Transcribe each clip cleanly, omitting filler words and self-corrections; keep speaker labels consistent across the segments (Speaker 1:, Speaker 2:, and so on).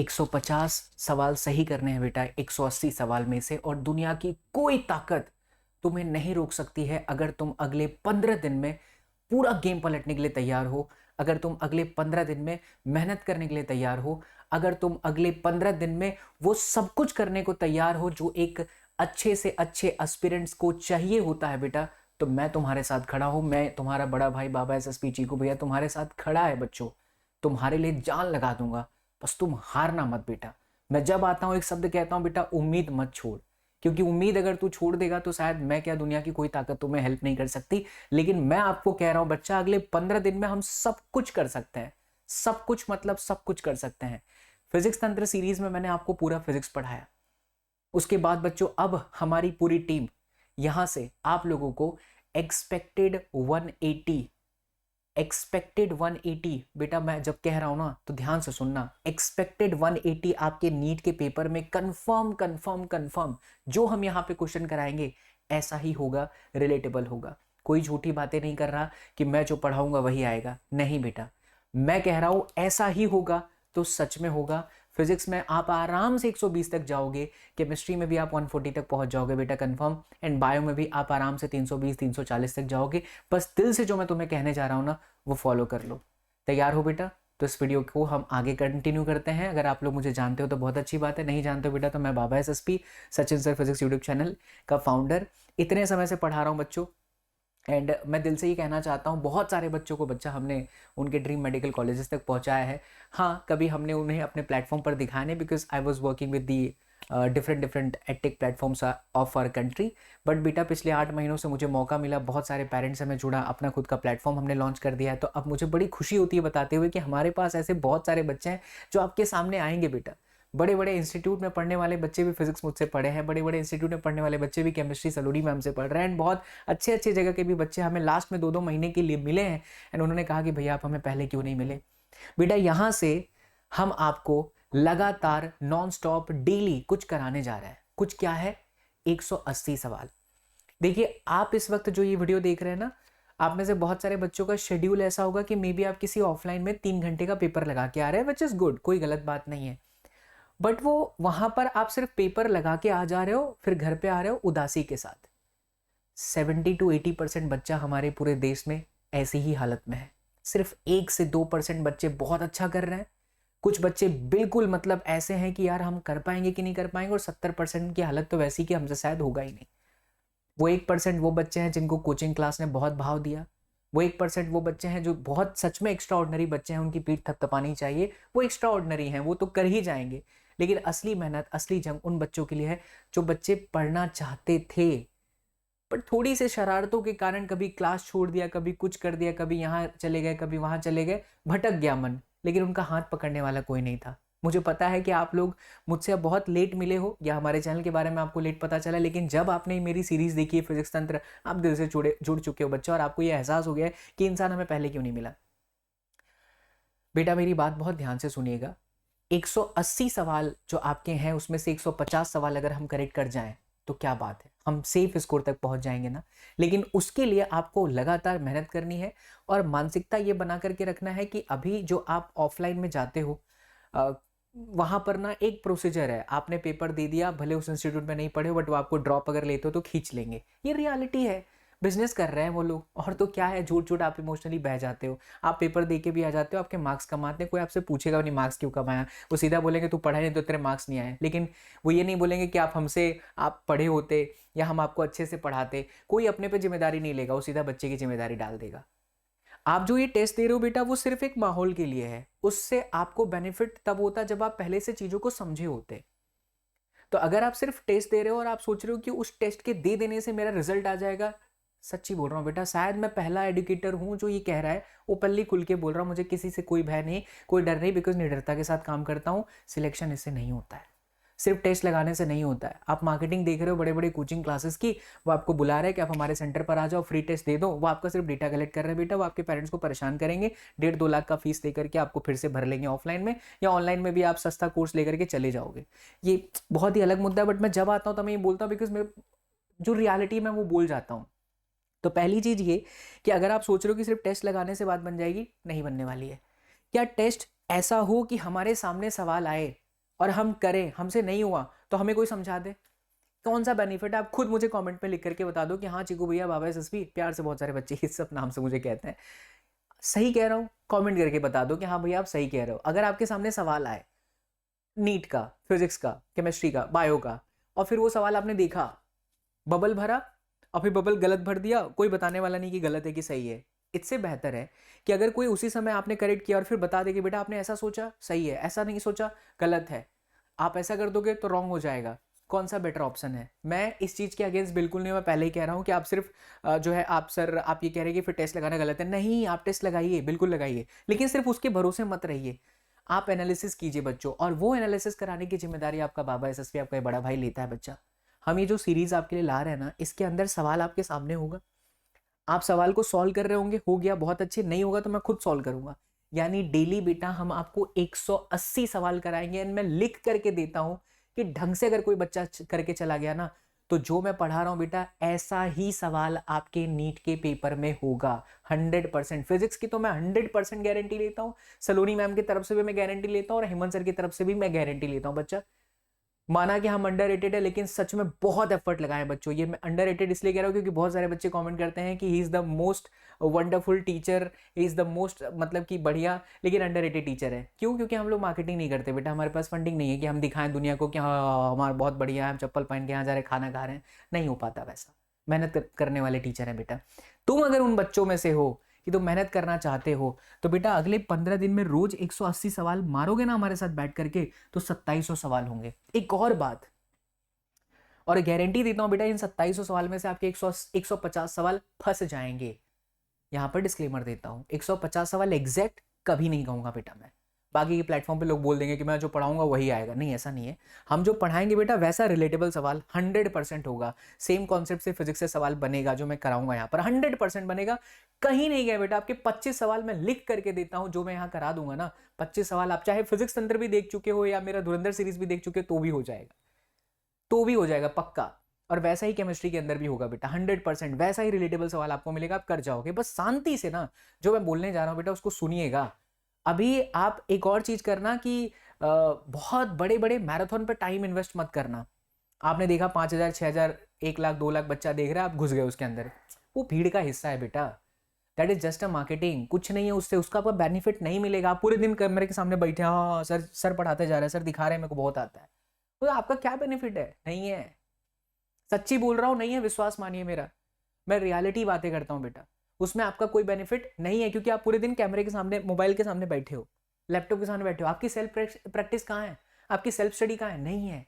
Speaker 1: 150 सवाल सही करने हैं बेटा 180 सवाल में से, और दुनिया की कोई ताकत तुम्हें नहीं रोक सकती है अगर तुम अगले 15 दिन में पूरा गेम पलटने के लिए तैयार हो, अगर तुम अगले 15 दिन में मेहनत करने के लिए तैयार हो, अगर तुम अगले 15 दिन में वो सब कुछ करने को तैयार हो जो एक अच्छे से अच्छे एस्पिरेंट्स को चाहिए होता है बेटा। तो मैं तुम्हारे साथ खड़ा हूं, मैं तुम्हारा बड़ा भाई बाबा एसएसपी चीकू भैया तुम्हारे साथ खड़ा है बच्चों। तुम्हारे लिए जान लगा दूंगा, बस तुम हारना मत बेटा। मैं जब आता हूं एक शब्द कहता हूं बेटा, उम्मीद मत छोड़, क्योंकि उम्मीद अगर तू छोड़ देगा तो शायद मैं क्या दुनिया की कोई ताकत तुम्हें हेल्प नहीं कर सकती। लेकिन मैं आपको कह रहा हूं बच्चा, अगले 15 दिन में हम सब कुछ कर सकते हैं। सब कुछ मतलब सब कुछ कर सकते हैं। फिजिक्स तंत्र सीरीज में मैंने आपको पूरा फिजिक्स पढ़ाया। उसके बाद बच्चों अब हमारी पूरी टीम यहां से आप लोगों को एक्सपेक्टेड 180 बेटा, मैं जब कह रहा हूं ना तो ध्यान से सुनना। एक्सपेक्टेड 180 आपके नीट के पेपर में कंफर्म कंफर्म कंफर्म। जो हम यहां पे क्वेश्चन कराएंगे ऐसा ही होगा, रिलेटेबल होगा। कोई झूठी बातें नहीं कर रहा कि मैं जो पढ़ाऊंगा वही आएगा, नहीं बेटा। मैं कह रहा हूं ऐसा ही होगा तो सच में होगा। फिजिक्स में आप आराम से 120 तक जाओगे, केमिस्ट्री में भी आप 140 तक पहुंच जाओगे बेटा कंफर्म, एंड बायो में भी आप आराम से 320 340 तक जाओगे। बस दिल से जो मैं तुम्हें कहने जा रहा हूं ना वो फॉलो कर लो। तैयार हो बेटा? तो इस वीडियो को हम आगे कंटिन्यू करते हैं। अगर आप लोग मुझे जानते हो तो बहुत अच्छी बात है, नहीं जानते हो बेटा तो मैं बाबा SSP Sachin sir physics YouTube channel का फाउंडर इतने समय से पढ़ा रहा हूं बच्चों। एंड मैं दिल से ही कहना चाहता हूँ, बहुत सारे बच्चों को बच्चा हमने उनके ड्रीम मेडिकल कॉलेजेस तक पहुँचाया है। हाँ, कभी हमने उन्हें अपने प्लेटफॉर्म पर दिखाने, because I was working with the different edtech platforms of our country. But बेटा पिछले 8 महीनों से मुझे मौका मिला, बहुत सारे पेरेंट्स से मैं जुड़ा, अपना खुद का प्लेटफॉर्म हमने लॉन्च कर दिया है। तो अब मुझे बड़ी खुशी होती है बताते हुए कि हमारे पास ऐसे बहुत सारे बच्चे हैं जो आपके सामने आएंगे बेटा। बड़े बड़े इंस्टीट्यूट में पढ़ने वाले बच्चे भी फिजिक्स मुझसे पढ़े हैं, बड़े बड़े इंस्टीट्यूट में पढ़ने वाले बच्चे भी केमिस्ट्री सलूरी में हमसे पढ़ रहे हैं, एंड बहुत अच्छे अच्छे जगह के भी बच्चे हमें लास्ट में 2-2 महीने के लिए मिले हैं। एंड उन्होंने कहा कि भैया आप हमें पहले क्यों नहीं मिले। बेटा यहाँ से हम आपको लगातार नॉन स्टॉप डेली कुछ कराने जा रहे हैं। कुछ क्या है? 180 सवाल। देखिए आप इस वक्त जो ये वीडियो देख रहे हैं ना, आप में से बहुत सारे बच्चों का शेड्यूल ऐसा होगा कि मे बी आप किसी ऑफलाइन में 3 घंटे का पेपर लगा के आ रहे हैं, विच इज गुड, कोई गलत बात नहीं है। बट वो वहां पर आप सिर्फ पेपर लगा के आ जा रहे हो, फिर घर पे आ रहे हो उदासी के साथ। 70-80% बच्चा हमारे पूरे देश में ऐसी ही हालत में है। सिर्फ 1 से 2% बच्चे बहुत अच्छा कर रहे हैं। कुछ बच्चे बिल्कुल मतलब ऐसे हैं कि यार हम कर पाएंगे कि नहीं कर पाएंगे, और 70% की हालत तो वैसी कि हमसे शायद होगा ही नहीं। वो 1% वो बच्चे हैं जिनको कोचिंग क्लास ने बहुत भाव दिया। वो 1% वो बच्चे हैं जो बहुत सच में एक्स्ट्रा ऑर्डिनरी बच्चे हैं, उनकी पीठ थपथपानी चाहिए, वो एक्स्ट्रा ऑर्डिनरी हैं, वो तो कर ही जाएंगे। लेकिन असली मेहनत, असली जंग उन बच्चों के लिए है जो बच्चे पढ़ना चाहते थे पर थोड़ी से शरारतों के कारण कभी क्लास छोड़ दिया, कभी कुछ कर दिया, कभी यहाँ चले गए, कभी वहां चले गए, भटक गया मन, लेकिन उनका हाथ पकड़ने वाला कोई नहीं था। मुझे पता है कि आप लोग मुझसे अब बहुत लेट मिले हो या हमारे चैनल के बारे में आपको लेट पता चला, लेकिन जब आपने मेरी सीरीज देखी है फिजिक्स तंत्र, आप दिल से जुड़ चुके हो बच्चा, और आपको यह एहसास हो गया है कि इंसान हमें पहले क्यों नहीं मिला। बेटा मेरी बात बहुत ध्यान से सुनिएगा। 180 सवाल जो आपके हैं उसमें से 150 सवाल अगर हम करेक्ट कर जाएं तो क्या बात है, हम सेफ स्कोर तक पहुंच जाएंगे ना। लेकिन उसके लिए आपको लगातार मेहनत करनी है, और मानसिकता ये बना करके रखना है कि अभी जो आप ऑफलाइन में जाते हो वहां पर ना एक प्रोसीजर है। आपने पेपर दे दिया, भले उस इंस्टीट्यूट में नहीं पढ़े हो, बट वो आपको ड्रॉप अगर लेते हो तो खींच लेंगे। ये रियलिटी है, बिजनेस कर रहे हैं वो लोग। और तो क्या है, झूठ झूठ आप इमोशनली बह जाते हो। आप पेपर दे के भी आ जाते हो, आपके मार्क्स कम आते हैं, कोई आपसे पूछेगा नहीं मार्क्स क्यों कम आया। वो सीधा बोलेंगे तू पढ़ा नहीं तो तेरे मार्क्स नहीं आए। लेकिन वो ये नहीं बोलेंगे कि आप हमसे आप पढ़े होते या हम आपको अच्छे से पढ़ाते। कोई अपने पे जिम्मेदारी नहीं लेगा, वो सीधा बच्चे की जिम्मेदारी डाल देगा। आप जो ये टेस्ट दे रहे हो बेटा वो सिर्फ एक माहौल के लिए है, उससे आपको बेनिफिट तब होता जब आप पहले से चीजों को समझे होते। तो अगर आप सिर्फ टेस्ट दे रहे हो और आप सोच रहे हो कि उस टेस्ट के दे देने से मेरा रिजल्ट आ जाएगा, सच्ची बोल रहा हूँ बेटा, शायद मैं पहला एडुकेटर हूं जो ये कह रहा है, ओपनली खुल के बोल रहा हूँ। मुझे किसी से कोई भय नहीं, कोई डर नहीं, बिकॉज निडरता के साथ काम करता हूँ। सिलेक्शन इससे नहीं होता है, सिर्फ टेस्ट लगाने से नहीं होता है। आप मार्केटिंग देख रहे हो बड़े बड़े कोचिंग क्लासेस की, वो आपको बुला रहे हैं कि आप हमारे सेंटर पर आ जाओ, फ्री टेस्ट दे दो। वो आपका सिर्फ डेटा कलेक्ट कर रहे हैं बेटा, वो आपके पेरेंट्स को परेशान करेंगे। 1.5-2 लाख का फीस लेकर के आपको फिर से भर लेंगे ऑफलाइन में, या ऑनलाइन में भी आप सस्ता कोर्स लेकर के चले जाओगे। ये बहुत ही अलग मुद्दा है, बट मैं जब आता हूँ तो मैं ये बोलता हूँ बिकॉज मैं जो रियलिटी में वो बोल जाता हूँ। तो पहली चीज ये कि अगर आप सोच रहे हो कि सिर्फ टेस्ट लगाने से बात बन जाएगी, नहीं बनने वाली है। क्या टेस्ट ऐसा हो कि हमारे सामने सवाल आए और हम करें, हमसे नहीं हुआ तो हमें कोई समझा दे, कौन सा बेनिफिट है? आप खुद मुझे कमेंट में लिख करके बता दो कि हाँ चिकू भैया, बाबा एसएसपी, प्यार से बहुत सारे बच्चे इस सब नाम से मुझे कहते हैं, सही कह रहा हूँ? कमेंट करके बता दो कि हाँ भैया आप सही कह रहे हो। अगर आपके सामने सवाल आए नीट का, फिजिक्स का, केमिस्ट्री का, बायो का, और फिर वो सवाल आपने देखा, बबल भरा और फिर बबल गलत भर दिया, कोई बताने वाला नहीं कि गलत है कि सही है। इससे बेहतर है कि अगर कोई उसी समय आपने करेक्ट किया और फिर बता दे कि बेटा आपने ऐसा सोचा सही है, ऐसा नहीं सोचा गलत है, आप ऐसा कर दोगे तो रॉन्ग हो जाएगा। कौन सा बेटर ऑप्शन है? मैं इस चीज़ के अगेंस्ट बिल्कुल नहीं, मैं पहले ही कह रहा हूँ कि आप सिर्फ जो है आप सर आप ये कह रहे हैं कि फिर टेस्ट लगाना गलत है। नहीं, आप टेस्ट लगाइए, बिल्कुल लगाइए, लेकिन सिर्फ उसके भरोसे मत रहिए। आप एनालिसिस कीजिए बच्चों, और वो एनालिसिस कराने की जिम्मेदारी आपका बाबा एसएसपी, आपका बड़ा भाई लेता है बच्चा। हम ये जो सीरीज आपके लिए ला रहे हैं ना, इसके अंदर सवाल आपके सामने होगा, आप सवाल को सॉल्व कर रहे होंगे, हो गया बहुत अच्छे, नहीं होगा तो मैं खुद सॉल्व करूंगा। यानी डेली बेटा हम आपको 180 सवाल कराएंगे, एंड मैं लिख करके देता हूं कि ढंग से अगर कोई बच्चा करके चला गया ना, तो जो मैं पढ़ा रहा हूं बेटा ऐसा ही सवाल आपके नीट के पेपर में होगा 100%। फिजिक्स की तो मैं 100% गारंटी लेता हूं, सलोनी मैम की तरफ से भी मैं गारंटी लेता हूं और हेमंत सर की तरफ से भी मैं गारंटी लेता हूं। बच्चा माना कि हम अंडररेटेड है, लेकिन सच में बहुत एफर्ट लगाए बच्चों। ये मैं अंडररेटेड इसलिए कह रहा हूँ क्योंकि बहुत सारे बच्चे कमेंट करते हैं कि he is the most wonderful teacher, he is the most मतलब कि बढ़िया, लेकिन अंडररेटेड टीचर है। क्यों? क्योंकि हम लोग मार्केटिंग नहीं करते बेटा, हमारे पास फंडिंग नहीं है कि हम दिखाएं दुनिया को कि हाँ हमारा बहुत बढ़िया है, हम चप्पल पहन के यहाँ जा रहे खाना खा रहे हैं, नहीं हो पाता वैसा। मेहनत करने वाले टीचर हैं बेटा। तुम अगर उन बच्चों में से हो कि तुम मेहनत करना चाहते हो, तो बेटा अगले 15 दिन में रोज 180 सवाल मारोगे ना हमारे साथ बैठ करके, तो 2700 सवाल होंगे। एक और बात, और गारंटी देता हूं बेटा इन 2700 सवाल में से आपके 150 सवाल फंस जाएंगे। यहां पर डिस्क्लेमर देता हूं, 150 सवाल एग्जैक्ट कभी नहीं कहूंगा बेटा मैं। बाकी के प्लेटफॉर्म पे लोग बोल देंगे कि मैं जो पढ़ाऊंगा वही आएगा, नहीं ऐसा नहीं है। हम जो पढ़ाएंगे बेटा वैसा रिलेटेबल सवाल 100% होगा। सेम कॉन्सेप्ट से फिजिक्स से सवाल बनेगा जो मैं कराऊंगा यहाँ पर, 100% बनेगा। कहीं नहीं गया बेटा, आपके 25 सवाल मैं लिख करके देता हूं जो मैं यहाँ करा दूंगा ना। 25 सवाल आप चाहे फिजिक्स तंत्र भी देख चुके हो या मेरा धुरंधर सीरीज भी देख चुके हो तो भी हो जाएगा, तो भी हो जाएगा पक्का। और वैसा ही केमिस्ट्री के अंदर भी होगा बेटा, 100% वैसा ही रिलेटेबल सवाल आपको मिलेगा, आप कर जाओगे। बस शांति से ना जो मैं बोलने जा रहा हूं बेटा उसको सुनिएगा। अभी आप एक और चीज करना कि बहुत बड़े बड़े मैराथन पर टाइम इन्वेस्ट मत करना। आपने देखा 5,000 6,000 1 लाख 2 लाख बच्चा देख रहा है, आप घुस गए उसके अंदर, वो भीड़ का हिस्सा है बेटा। That is just a marketing, कुछ नहीं है उससे, उसका आपको बेनिफिट नहीं मिलेगा। आप पूरे दिन कैमरे के सामने बैठे, हाँ सर सर पढ़ाते जा रहे हैं, सर दिखा रहे हैं मेरे को बहुत आता है, तो आपका क्या बेनिफिट है? नहीं है, सच्ची बोल रहा हूं, नहीं है, विश्वास मानिए मेरा, मैं रियलिटी बातें करता हूं बेटा। उसमें आपका कोई बेनिफिट नहीं है, क्योंकि आप पूरे दिन कैमरे के सामने, मोबाइल के सामने बैठे हो, लैपटॉप के सामने बैठे हो। आपकी सेल्फ प्रैक्टिस कहाँ है? आपकी सेल्फ स्टडी कहाँ है? नहीं है।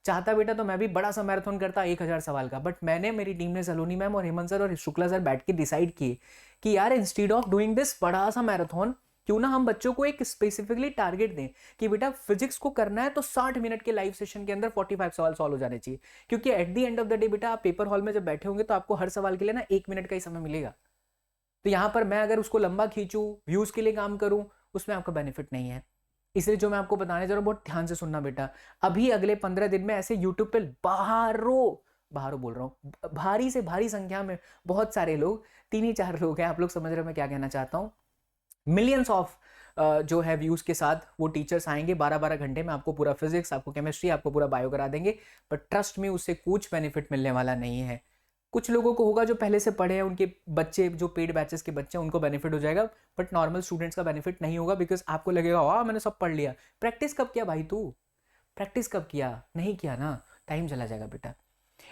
Speaker 1: चाहता बेटा तो मैं भी बड़ा सा मैराथन करता 1,000 सवाल का, बट मैंने, मेरी टीम ने, सलोनी मैम और हेमंत सर और शुक्ला सर बैठ के डिसाइड किए कि यार इंस्टीड ऑफ डूइंग दिस बड़ा सा मैराथन, क्यों ना हम बच्चों को एक स्पेसिफिकली टारगेट दें कि बेटा फिजिक्स को करना है तो 60 मिनट के लाइव सेशन के अंदर 45 सवाल सॉल्व हो जाने चाहिए। क्योंकि at the end of the day बेटा आप पेपर हॉल में जब बैठे होंगे तो आपको हर सवाल के लिए ना 1 मिनट का ही समय मिलेगा। तो यहां पर मैं अगर उसको लंबा खींचूं, व्यूज के लिए काम करूं, उसमें आपका बेनिफिट नहीं है। इसलिए जो मैं आपको बताने जा रहा हूं बहुत ध्यान से सुनना बेटा। अभी अगले 15 दिन में ऐसे यूट्यूब पे बाहरों बाहरों बोल रहा हूं, भारी से भारी संख्या में बहुत सारे लोग, 3 ही 4 लोग हैं, आप लोग समझ रहे हो मैं क्या कहना चाहता हूं, मिलियंस ऑफ जो है व्यूज के साथ वो टीचर्स आएंगे 12-12 घंटे में, आपको पूरा फिजिक्स, आपको केमिस्ट्री, आपको पूरा बायो करा देंगे। पर ट्रस्ट में उससे कुछ बेनिफिट मिलने वाला नहीं है। कुछ लोगों को होगा जो पहले से पढ़े हैं, उनके बच्चे जो पेड बैचेस के बच्चे हैं उनको बेनिफिट हो जाएगा, बट नॉर्मल स्टूडेंट्स का बेनिफिट नहीं होगा, बिकॉज आपको लगेगा वाह मैंने सब पढ़ लिया। प्रैक्टिस कब किया भाई? तू प्रैक्टिस कब किया? नहीं किया ना, टाइम चला जाएगा बेटा।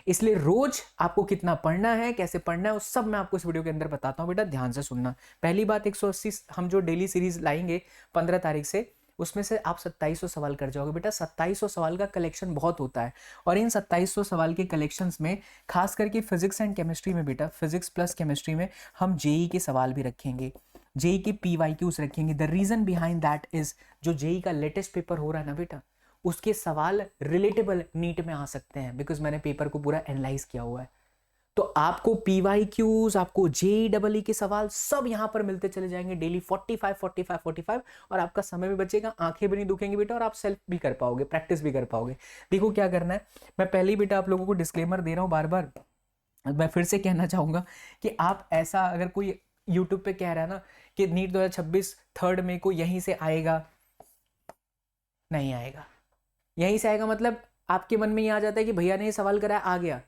Speaker 1: इसलिए रोज आपको कितना पढ़ना है, कैसे पढ़ना है, वो सब मैं आपको इस वीडियो के अंदर बताता हूं बेटा, ध्यान से सुनना। पहली बात, 180 हम जो डेली सीरीज लाएंगे 15 तारीख से, उसमें से आप 2700 सवाल कर जाओगे बेटा। 2700 सवाल का कलेक्शन बहुत होता है, और इन 2700 सवाल के कलेक्शंस में खास करके फिजिक्स एंड केमिस्ट्री में बेटा, फिजिक्स प्लस केमिस्ट्री में हम जेई के सवाल भी रखेंगे, जेई के PYQs रखेंगे। The reason behind that is, जो जेई का लेटेस्ट पेपर हो रहा है ना बेटा, उसके सवाल रिलेटेबल नीट में आ सकते हैं, बिकॉज मैंने पेपर को पूरा एनालाइज किया हुआ है। तो आपको PYQs, आपको JEE के सवाल सब यहां पर मिलते चले जाएंगे डेली, 45, और आपका समय भी बचेगा, आंखें भी नहीं दुखेंगी बेटा, और आप सेल्फ भी कर पाओगे, प्रैक्टिस भी कर पाओगे। देखो क्या करना है, मैं पहले ही बेटा आप लोगों को डिस्क्लेमर दे रहा हूं बार बार, मैं फिर से कहना चाहूंगा कि आप ऐसा, अगर कोई यूट्यूब पे कह रहा है ना कि नीट 2026 3 मई को यहीं से आएगा, नहीं आएगा। यहीं से आएगा, मतलब आपके मन में ये आ जाता है कि भैया ने ये सवाल कराया, आ गया,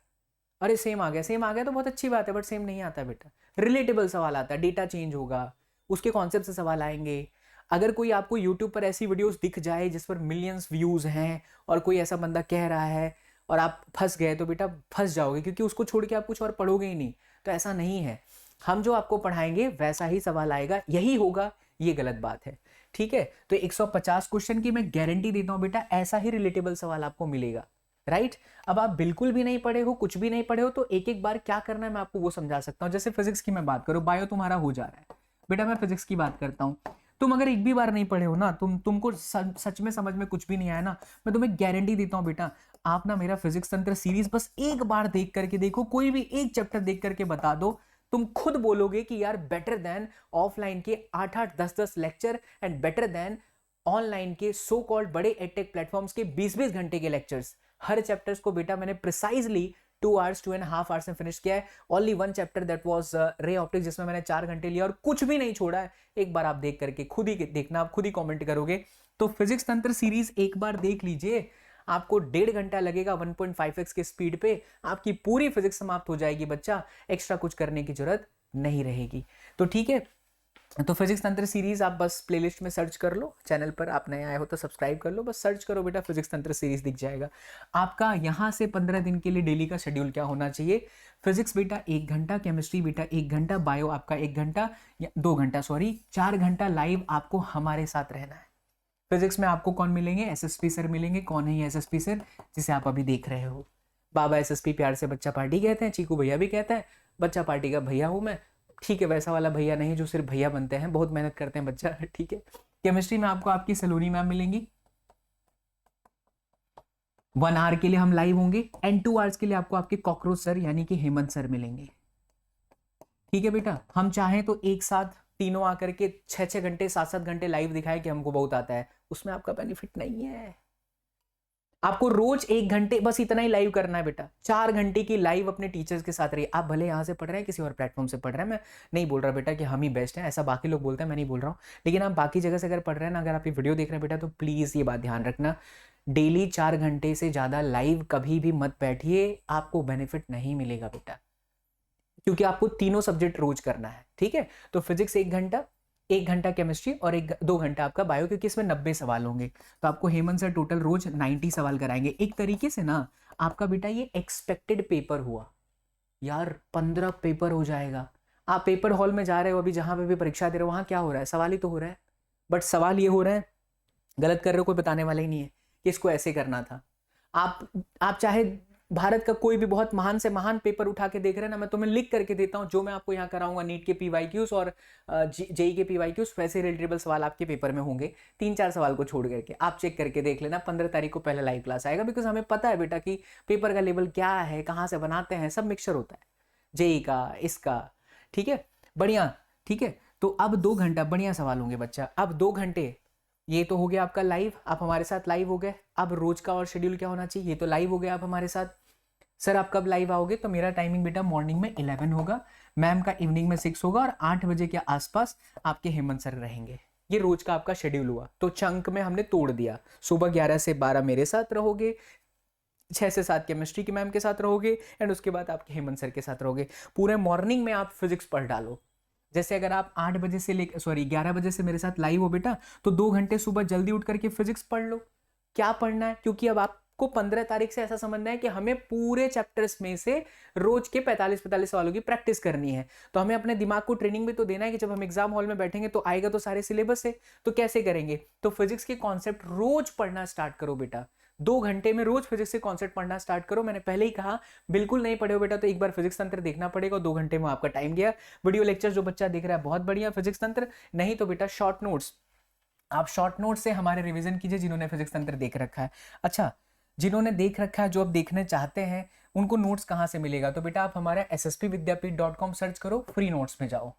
Speaker 1: अरे सेम आ गया, सेम आ गया तो बहुत अच्छी बात है, बट सेम नहीं आता बेटा, रिलेटेबल सवाल आता है, डेटा चेंज होगा, उसके कॉन्सेप्ट से सवाल आएंगे। अगर कोई आपको यूट्यूब पर ऐसी वीडियोस दिख जाए जिस पर मिलियंस व्यूज हैं और कोई ऐसा बंदा कह रहा है और आप फंस गए, तो बेटा फंस जाओगे, क्योंकि उसको छोड़ के आप कुछ और पढ़ोगे ही नहीं। तो ऐसा नहीं है, हम जो आपको पढ़ाएंगे वैसा ही सवाल आएगा, यही होगा, ये गलत बात है। ठीक है, तो 150 क्वेश्चन की मैं गारंटी देता हूं बेटा, ऐसा ही रिलेटेबल सवाल आपको मिलेगा। राइट, अब आप बिल्कुल भी नहीं पढ़े हो, कुछ भी नहीं पढ़े हो, तो एक एक बार क्या करना है मैं आपको वो समझा सकता हूँ। जैसे फिजिक्स की मैं बात करूँ, बायो तुम्हारा हो जा रहा है बेटा, मैं फिजिक्स की बात करता हूँ। तुम अगर एक भी बार नहीं पढ़े हो ना, तुमको सच में समझ में कुछ भी नहीं आया ना, मैं तुम्हें गारंटी देता हूँ बेटा, आप ना मेरा फिजिक्स तंत्र सीरीज बस एक बार देख करके देखो, कोई भी एक चैप्टर देख करके बता दो, तुम खुद बोलोगे कि यार बेटर देन ऑफलाइन के 8-8 10-10 lecture and better than online के सो कॉल्ड बड़े एडटेक प्लेटफॉर्म्स के 20-20 घंटे के लेक्चर्स। हर चैप्टर्स को बेटा मैंने प्रिसाइजली 2 आवर्स 2.5 आवर्स में फिनिश किया है। Only one chapter that was ray optics, जिसमें मैंने 4 घंटे लिया और कुछ भी नहीं छोड़ा है। एक बार आप देख करके खुद ही देखना, आप खुद ही कमेंट करोगे। तो फिजिक्स तंत्र सीरीज एक बार देख लीजिए, आपको 1.5 घंटा लगेगा 1.5x के स्पीड पे, आपकी पूरी फिजिक्स समाप्त हो जाएगी बच्चा, एक्स्ट्रा कुछ करने की जरूरत नहीं रहेगी। तो ठीक है, तो फिजिक्स तंत्र सीरीज आप बस प्लेलिस्ट में सर्च कर लो, चैनल पर आप नए आए हो तो सब्सक्राइब कर लो, बस सर्च करो बेटा फिजिक्स तंत्र सीरीज दिख जाएगा। आपका यहाँ से 15 दिन के लिए डेली का शेड्यूल क्या होना चाहिए? फिजिक्स बेटा 1 घंटा, केमिस्ट्री बेटा 1 घंटा, बायो आपका 1 घंटा या 2 घंटा, सॉरी 4 घंटा लाइव आपको हमारे साथ रहना है। फिजिक्स में आपको कौन मिलेंगे? एसएसपी सर मिलेंगे। कौन है ये एसएसपी सर? जिसे आप अभी देख रहे हो, बाबा एसएसपी प्यार से बच्चा पार्टी कहते हैं, चीकू भैया भी कहता है, बच्चा पार्टी का भैया हूं मैं। ठीक है, वैसा वाला भैया नहीं जो सिर्फ भैया बनते हैं, बहुत मेहनत करते हैं बच्चा। ठीक है, केमिस्ट्री में आपको आपकी सलोनी मैम मिलेंगी, 1 आवर के लिए हम लाइव होंगे, एंड 2 आवर्स के लिए आपको आपके कॉकरोच सर यानी कि हेमंत सर मिलेंगे। ठीक है बेटा, हम चाहें तो एक साथ तीनों आकर के 6-6 घंटे 7-7 घंटे लाइव दिखाए कि हमको बहुत आता है, उसमें आपका बेनिफिट नहीं है। आपको रोज 1 घंटे बस इतना ही लाइव करना है बेटा। 4 घंटे की लाइव अपने टीचर्स के साथ रहिए। आप भले यहां से पढ़ रहे हैं, किसी और प्लेटफॉर्म से पढ़ रहे हैं, मैं नहीं बोल रहा बेटा कि हम ही बेस्ट हैं, ऐसा बाकी लोग बोलते हैं, मैं नहीं बोल रहा हूँ। लेकिन आप बाकी जगह से अगर पढ़ रहे हैं ना, अगर आप ये वीडियो देख रहे हैं बेटा, तो प्लीज ये बात ध्यान रखना, डेली 4 घंटे से ज्यादा लाइव कभी भी मत बैठिए, आपको बेनिफिट नहीं मिलेगा बेटा, क्योंकि आपको तीनों सब्जेक्ट रोज करना है। ठीक है, तो फिजिक्स 1 घंटा, 1 घंटा केमिस्ट्री और 2 घंटा आपका बायो, क्योंकि इसमें 90 सवाल होंगे। तो आपको हेमंत सर टोटल रोज 90 सवाल कराएंगे। एक तरीके से ना आपका बेटा ये एक्सपेक्टेड पेपर हुआ यार, 15 पेपर हो जाएगा। आप पेपर हॉल में जा रहे हो, अभी जहां पे भी परीक्षा दे रहे हो, वहां क्या हो रहा है? सवाल ही तो हो रहा है, बट सवाल ये हो रहा है, गलत कर रहे हो कोई बताने वाला ही नहीं है कि इसको ऐसे करना था। आप चाहे भारत का कोई भी बहुत महान से महान पेपर उठा के देख रहे हैं ना, मैं तुम्हें लिख करके देता हूं, जो मैं आपको यहाँ कराऊंगा नीट के पीवाईक्यूज और जेई के पीवाईक्यूज, वैसे रिलेटेबल सवाल आपके पेपर में होंगे। 3-4 सवाल को छोड़ करके आप चेक करके देख लेना। 15 तारीख को पहले लाइव क्लास आएगा, बिकॉज हमें पता है बेटा कि पेपर का लेवल क्या है, कहाँ से बनाते हैं, सब मिक्सचर होता है, जेई का, इसका। ठीक है, बढ़िया। ठीक है, तो अब 2 घंटा बढ़िया सवाल होंगे बच्चा। अब 2 घंटे ये तो हो गया आपका लाइव, आप हमारे साथ लाइव हो गए। अब रोज का और शेड्यूल क्या होना चाहिए? ये तो लाइव हो गया आप हमारे साथ। सर आप कब लाइव आओगे? तो मेरा टाइमिंग बेटा मॉर्निंग में 11 होगा, मैम का इवनिंग में 6 होगा, और 8 बजे के आसपास आपके हेमंत सर रहेंगे। ये रोज का आपका शेड्यूल हुआ। तो चंक में हमने तोड़ दिया, सुबह 11 से 12 मेरे साथ रहोगे, 6 से 7 केमिस्ट्री की मैम के साथ रहोगे, एंड उसके बाद आपके हेमंत सर के साथ रहोगे। पूरे मॉर्निंग में आप फिजिक्स पढ़ डालो। जैसे अगर आप 8 बजे से 11 बजे से मेरे साथ लाइव हो बेटा, तो 2 घंटे सुबह जल्दी उठ करके फिजिक्स पढ़ लो। क्या पढ़ना है? क्योंकि अब आपको 15 तारीख से ऐसा समझना है कि हमें पूरे चैप्टर्स में से रोज के 45-45 सवालों की प्रैक्टिस करनी है। तो हमें अपने दिमाग को ट्रेनिंग भी तो देना है कि जब हम एग्जाम हॉल में बैठेंगे तो आएगा तो सारे सिलेबस से, तो कैसे करेंगे? तो फिजिक्स के कॉन्सेप्ट रोज पढ़ना स्टार्ट करो बेटा। 2 घंटे में रोज फिजिक्स के कॉन्सेप्ट पढ़ना स्टार्ट करो। मैंने पहले ही कहा, बिल्कुल नहीं पढ़े हो बेटा तो एक बार फिजिक्स तंत्र देखना पड़ेगा। 2 घंटे में आपका टाइम गया। वीडियो लेक्चर जो बच्चा देख रहा है बहुत बढ़िया फिजिक्स तंत्र, नहीं तो बेटा शॉर्ट नोट्स, आप शॉर्ट नोट से हमारे रिवीजन कीजिए जिन्होंने फिजिक्स तंत्र देख रखा है। अच्छा, जिन्होंने देख रखा है, जो अब देखने चाहते हैं, उनको नोट्स कहाँ से मिलेगा? तो बेटा आप हमारा ssp-vidyapith.com सर्च करो, फ्री नोट्स में जाओ,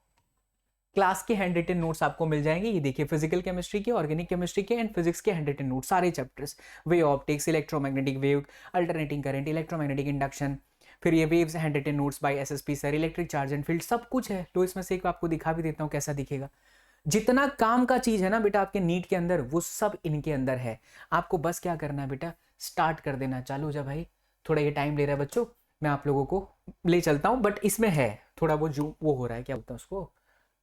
Speaker 1: क्लास के हैंड रिटन नोट्स आपको मिल जाएंगे। ये देखिए, फिजिकल केमिस्ट्री के, ऑर्गेनिक केमिस्ट्री के एंड फिजिक्स के हैंड रिटन नोट्स, सारे chapters, wave optics, electromagnetic wave, alternating current, electromagnetic induction, फिर ये waves hand written notes by SSP sir, electric charge and field, सब कुछ है। तो इसमें से एक आपको दिखा भी देता हूँ कैसा दिखेगा। जितना काम का चीज है ना बेटा आपके नीट के अंदर, वो सब इनके अंदर है। आपको बस क्या करना है बेटा, स्टार्ट कर देना। चालू हो जा भाई, थोड़ा ये टाइम ले रहा है बच्चों, मैं आप लोगों को ले चलता हूँ, बट इसमें है थोड़ा वो जो वो हो रहा है, क्या बोलते हैं उसको,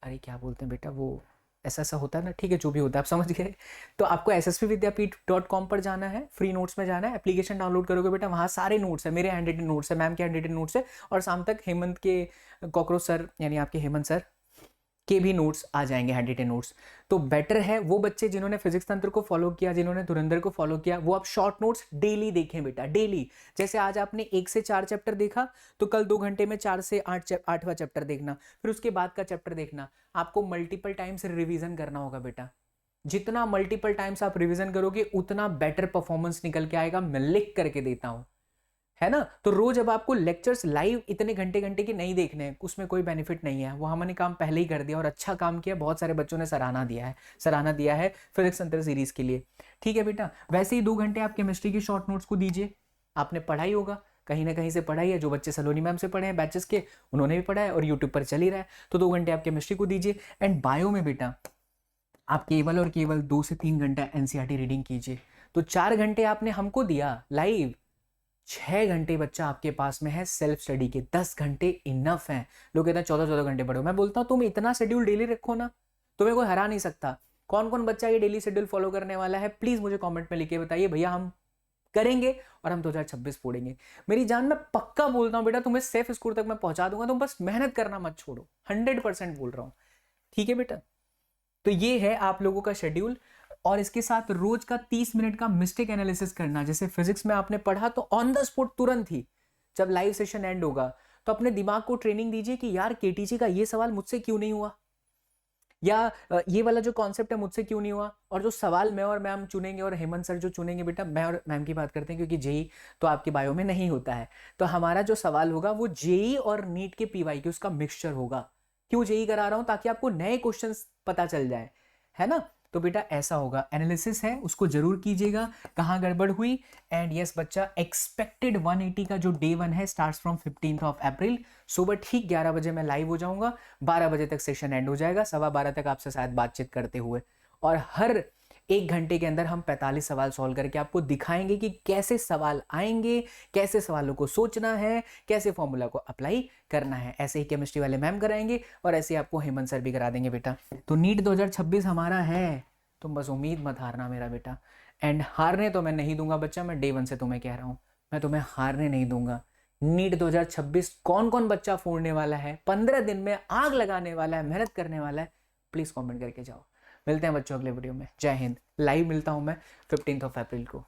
Speaker 1: अरे क्या बोलते हैं बेटा, वो ऐसा ऐसा होता है ना, ठीक है जो भी होता है आप समझ गए। तो आपको ssvvidyapith.com पर जाना है, फ्री नोट्स में जाना है, एप्लीकेशन डाउनलोड करोगे बेटा, वहाँ सारे नोट्स है, मेरे हैंड रिटन नोट्स है, मैम के हैंड रिटन नोट्स है, और शाम तक हेमंत के कॉकरोच सर यानी आपके हेमंत सर के भी नोट्स आ जाएंगे, हैंड रिटन नोट्स। तो बेटर है वो बच्चे जिन्होंने फिजिक्स तंत्र को फॉलो किया, जिन्होंने धुरंधर को फॉलो किया, वो आप शॉर्ट नोट्स डेली देखें बेटा, डेली। जैसे आज आपने 1 से 4 चैप्टर देखा, तो कल 2 घंटे में 4 से 8वां चैप्टर देखना, फिर उसके बाद का चैप्टर देखना। आपको मल्टीपल टाइम्स रिवीजन करना होगा बेटा। जितना मल्टीपल टाइम्स आप रिवीजन करोगे उतना बेटर परफॉर्मेंस निकल के आएगा, मैं लिख करके देता हूं, है ना। तो रोज अब आपको लेक्चर्स लाइव इतने घंटे घंटे के नहीं देखने हैं, उसमें कोई बेनिफिट नहीं है, वो हमने काम पहले ही कर दिया और अच्छा काम किया, बहुत सारे बच्चों ने सराहना दिया है फिजिक्स तंत्र सीरीज के लिए। ठीक है बेटा, वैसे ही 2 घंटे आप केमिस्ट्री की शॉर्ट नोट्स को दीजिए। आपने पढ़ाई होगा, कहीं ना कहीं से पढ़ाई है, जो बच्चे सलोनी मैम से पढ़े हैं बैचेस के, उन्होंने भी पढ़ा है और यूट्यूब पर चल ही रहा है, तो 2 घंटे आप केमिस्ट्री को दीजिए। एंड बायो में बेटा आप केवल और केवल 2 से 3 घंटा एनसीईआरटी रीडिंग कीजिए। तो 4 घंटे आपने हमको दिया लाइव, 6 घंटे बच्चा आपके पास में है सेल्फ स्टडी के, 10 घंटे इनफ है। लोग कहते हैं 14 घंटे पढ़ो, मैं बोलता हूँ तुम इतना शेड्यूल डेली रखो ना, तुम्हें कोई हरा नहीं सकता। कौन कौन बच्चा ये डेली शेड्यूल फॉलो करने वाला है, प्लीज मुझे कमेंट में लिख के बताइए, भैया हम करेंगे और हम 2026 फोड़ेंगे। मेरी जान, मैं पक्का बोलता हूँ बेटा, तुम्हें सेफ स्कोर तक मैं पहुंचा दूंगा, तुम बस मेहनत करना मत छोड़ो, 100% बोल रहा हूँ। ठीक है बेटा, तो ये है आप लोगों का शेड्यूल। और इसके साथ रोज का 30 मिनट का मिस्टेक एनालिसिस करना। जैसे फिजिक्स में आपने पढ़ा तो ऑन द स्पॉट तुरंत ही जब लाइव सेशन एंड होगा तो अपने दिमाग को ट्रेनिंग दीजिए कि यार केटीजी का ये सवाल मुझसे क्यों नहीं हुआ, या ये वाला जो कॉन्सेप्ट है मुझसे क्यों नहीं हुआ। और जो सवाल मैं और मैम चुनेंगे और हेमंत सर जो चुनेंगे बेटा, मैं और मैम की बात करते हैं क्योंकि जेई तो आपके बायो में नहीं होता है, तो हमारा जो सवाल होगा वो जेई और नीट के पीवाई के उसका मिक्सचर होगा। क्यों जेई करा रहा हूं, ताकि आपको नए क्वेश्चंस पता चल जाए, है ना। तो बेटा ऐसा होगा, एनालिसिस है उसको जरूर कीजिएगा कहाँ गड़बड़ हुई। एंड यस बच्चा, एक्सपेक्टेड 180 का जो डे 1 है स्टार्ट्स फ्रॉम 15 अप्रैल। सुबह ठीक 11 बजे मैं लाइव हो जाऊंगा, 12 बजे तक सेशन एंड हो जाएगा, 12:15 तक आपसे शायद बातचीत करते हुए, और हर 1 घंटे के अंदर हम 45 सवाल सॉल्व करके आपको दिखाएंगे कि कैसे सवाल आएंगे, कैसे सवालों को सोचना है, कैसे फॉर्मूला को अप्लाई करना है। ऐसे ही केमिस्ट्री वाले मैम कराएंगे और ऐसे ही आपको हेमंत सर भी करा देंगे बेटा। तो नीट 2026 हमारा है, तुम बस उम्मीद मत हारना मेरा बेटा। एंड हारने तो मैं नहीं दूंगा बच्चा, मैं डे 1 से तुम्हें कह रहा हूं, मैं तुम्हें हारने नहीं दूंगा। नीट 2026 कौन कौन बच्चा फोड़ने वाला है, 15 दिन में आग लगाने वाला है, मेहनत करने वाला है, प्लीज कमेंट करके जाओ। मिलते हैं बच्चों अगले वीडियो में। जय हिंद। लाइव मिलता हूं मैं 15 अप्रैल को।